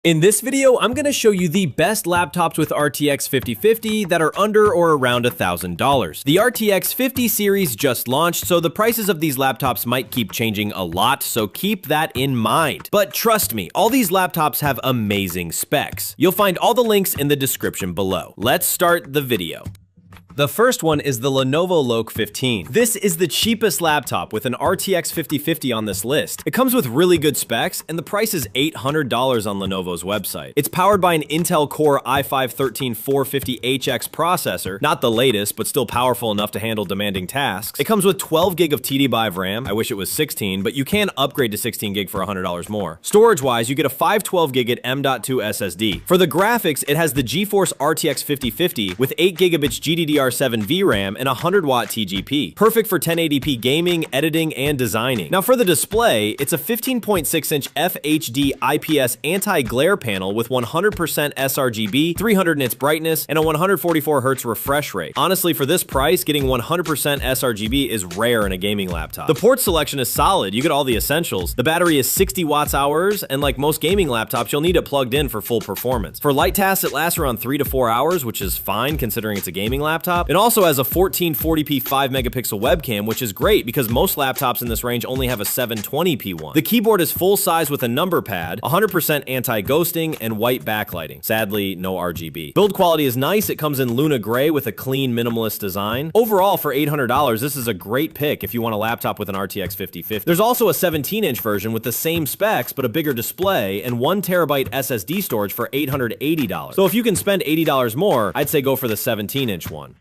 In this video, I'm going to show you the best laptops with RTX 5050 that are under or around $1,000. The RTX 50 series just launched, so the prices of these laptops might keep changing a lot, so keep that in mind. But trust me, all these laptops have amazing specs. You'll find all the links in the description below. Let's start the video. The first one is the Lenovo Loc 15. This is the cheapest laptop with an RTX 5050 on this list. It comes with really good specs, and the price is $800 on Lenovo's website. It's powered by an Intel Core i5-13450HX processor, not the latest, but still powerful enough to handle demanding tasks. It comes with 12 gig of TDP of RAM. I wish it was 16, but you can upgrade to 16 gig for $100 more. Storage-wise, you get a 512 gig at M.2 SSD. For the graphics, it has the GeForce RTX 5050 with 8 gigabits GDDR7 VRAM and 100-watt TGP. Perfect for 1080p gaming, editing, and designing. Now for the display, it's a 15.6-inch FHD IPS anti-glare panel with 100% sRGB, 300 nits brightness, and a 144 Hz refresh rate. Honestly, for this price, getting 100% sRGB is rare in a gaming laptop. The port selection is solid. You get all the essentials. The battery is 60 watts-hours, and like most gaming laptops, you'll need it plugged in for full performance. For light tasks, it lasts around 3 to 4 hours, which is fine considering it's a gaming laptop. It also has a 1440p 5-megapixel webcam, which is great because most laptops in this range only have a 720p one. The keyboard is full size with a number pad, 100% anti-ghosting, and white backlighting. Sadly, no RGB. Build quality is nice. It comes in Luna Gray with a clean, minimalist design. Overall, for $800, this is a great pick if you want a laptop with an RTX 5050. There's also a 17-inch version with the same specs, but a bigger display, and 1TB SSD storage for $880. So if you can spend $80 more, I'd say go for the 17-inch one.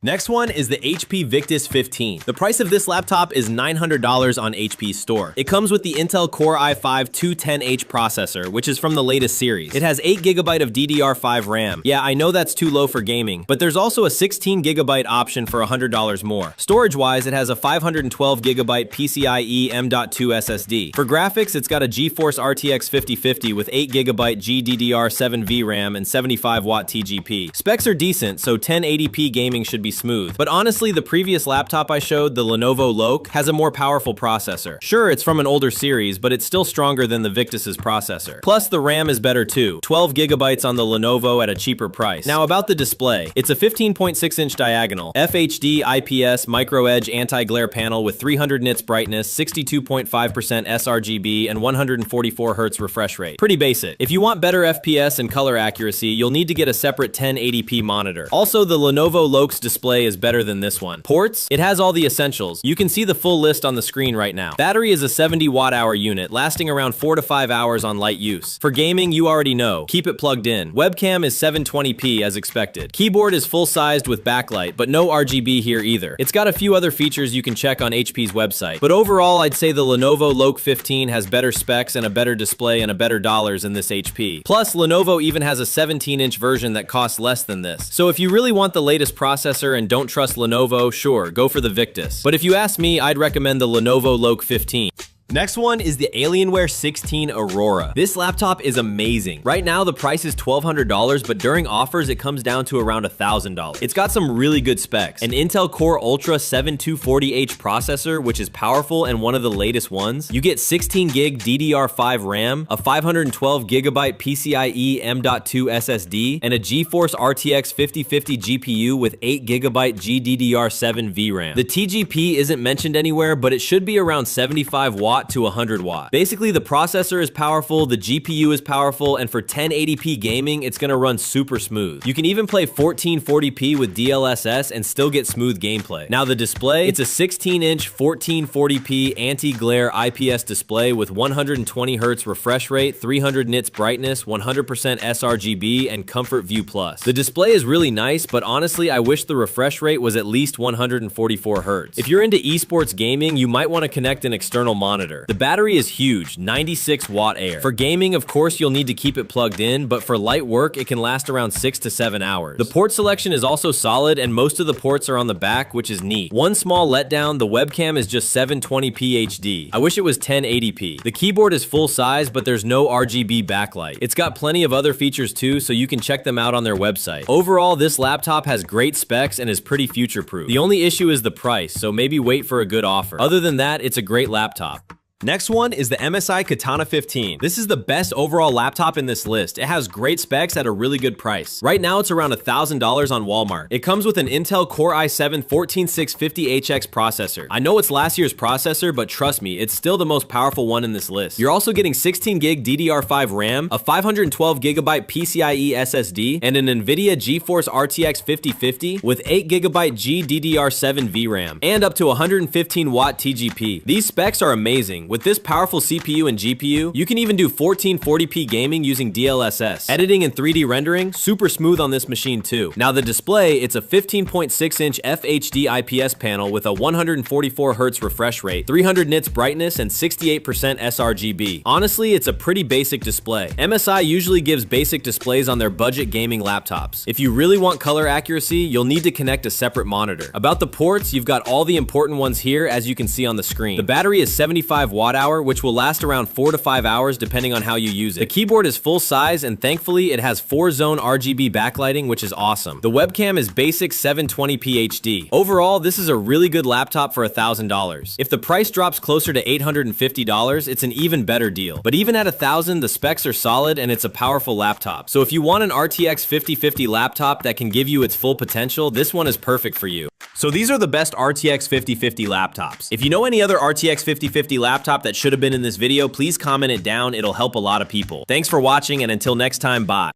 Next one is the HP Victus 15. The price of this laptop is $900 on HP's store. It comes with the Intel Core i5-210H processor, which is from the latest series. It has 8 GB of DDR5 RAM. Yeah, I know that's too low for gaming, but there's also a 16 GB option for $100 more. Storage-wise, it has a 512 GB PCIe M.2 SSD. For graphics, it's got a GeForce RTX 5050 with 8 GB GDDR7 VRAM and 75-watt TGP. Specs are decent, so 1080p gaming should be smooth. But honestly, the previous laptop I showed, the Lenovo Loc, has a more powerful processor. Sure, it's from an older series, but it's still stronger than the Victus's processor. Plus, the RAM is better too. 12 GB on the Lenovo at a cheaper price. Now about the display. It's a 15.6-inch diagonal, FHD IPS micro edge anti-glare panel with 300 nits brightness, 62.5% sRGB, and 144 Hz refresh rate. Pretty basic. If you want better FPS and color accuracy, you'll need to get a separate 1080p monitor. Also, the Lenovo Loc's display is better than this one. Ports, it has all the essentials. You can see the full list on the screen right now. Battery is a 70 watt-hour unit, lasting around 4 to 5 hours on light use. For gaming, you already know. Keep it plugged in. Webcam is 720p as expected. Keyboard is full-sized with backlight, but no RGB here either. It's got a few other features you can check on HP's website. But overall, I'd say the Lenovo Loc 15 has better specs and a better display and a better dollars than this HP. Plus, Lenovo even has a 17-inch version that costs less than this. So if you really want the latest processor and don't trust Lenovo, sure, go for the Victus. But if you ask me, I'd recommend the Lenovo Loc 15. Next one is the Alienware 16 Aurora. This laptop is amazing. Right now, the price is $1,200, but during offers, it comes down to around $1,000. It's got some really good specs. An Intel Core Ultra 7240H processor, which is powerful and one of the latest ones. You get 16 gig DDR5 RAM, a 512 GB PCIe M.2 SSD, and a GeForce RTX 5050 GPU with 8 GB GDDR7 VRAM. The TGP isn't mentioned anywhere, but it should be around 75 watts to 100 watt. Basically, the processor is powerful, the GPU is powerful, and for 1080p gaming, it's gonna run super smooth. You can even play 1440p with DLSS and still get smooth gameplay. Now the display, it's a 16-inch 1440p anti-glare IPS display with 120 Hz refresh rate, 300 nits brightness, 100% sRGB, and Comfort View Plus. The display is really nice, but honestly, I wish the refresh rate was at least 144 Hz. If you're into esports gaming, you might want to connect an external monitor. The battery is huge, 96 watt air. For gaming, of course, you'll need to keep it plugged in, but for light work, it can last around 6 to 7 hours. The port selection is also solid, and most of the ports are on the back, which is neat. One small letdown, the webcam is just 720p HD. I wish it was 1080p. The keyboard is full size, but there's no RGB backlight. It's got plenty of other features too, so you can check them out on their website. Overall, this laptop has great specs and is pretty future-proof. The only issue is the price, so maybe wait for a good offer. Other than that, it's a great laptop. Next one is the MSI Katana 15. This is the best overall laptop in this list. It has great specs at a really good price. Right now it's around $1,000 on Walmart. It comes with an Intel Core i7-14650HX processor. I know it's last year's processor, but trust me, it's still the most powerful one in this list. You're also getting 16GB DDR5 RAM, a 512GB PCIe SSD, and an NVIDIA GeForce RTX 5050 with 8GB GDDR7 VRAM, and up to 115W TGP. These specs are amazing. With this powerful CPU and GPU, you can even do 1440p gaming using DLSS. Editing and 3D rendering, super smooth on this machine too. Now the display, it's a 15.6-inch FHD IPS panel with a 144Hz refresh rate, 300 nits brightness, and 68% sRGB. Honestly, it's a pretty basic display. MSI usually gives basic displays on their budget gaming laptops. If you really want color accuracy, you'll need to connect a separate monitor. About the ports, you've got all the important ones here as you can see on the screen. The battery is 75 watt-hour, which will last around 4 to 5 hours depending on how you use it. The keyboard is full size, and thankfully it has 4-zone RGB backlighting, which is awesome. The webcam is basic 720p HD. Overall, this is a really good laptop for $1,000. If the price drops closer to $850, it's an even better deal. But even at $1,000, the specs are solid and it's a powerful laptop. So if you want an RTX 5050 laptop that can give you its full potential, this one is perfect for you. So these are the best RTX 5050 laptops. If you know any other RTX 5050 laptop that should have been in this video, please comment it down. It'll help a lot of people. Thanks for watching, and until next time, bye.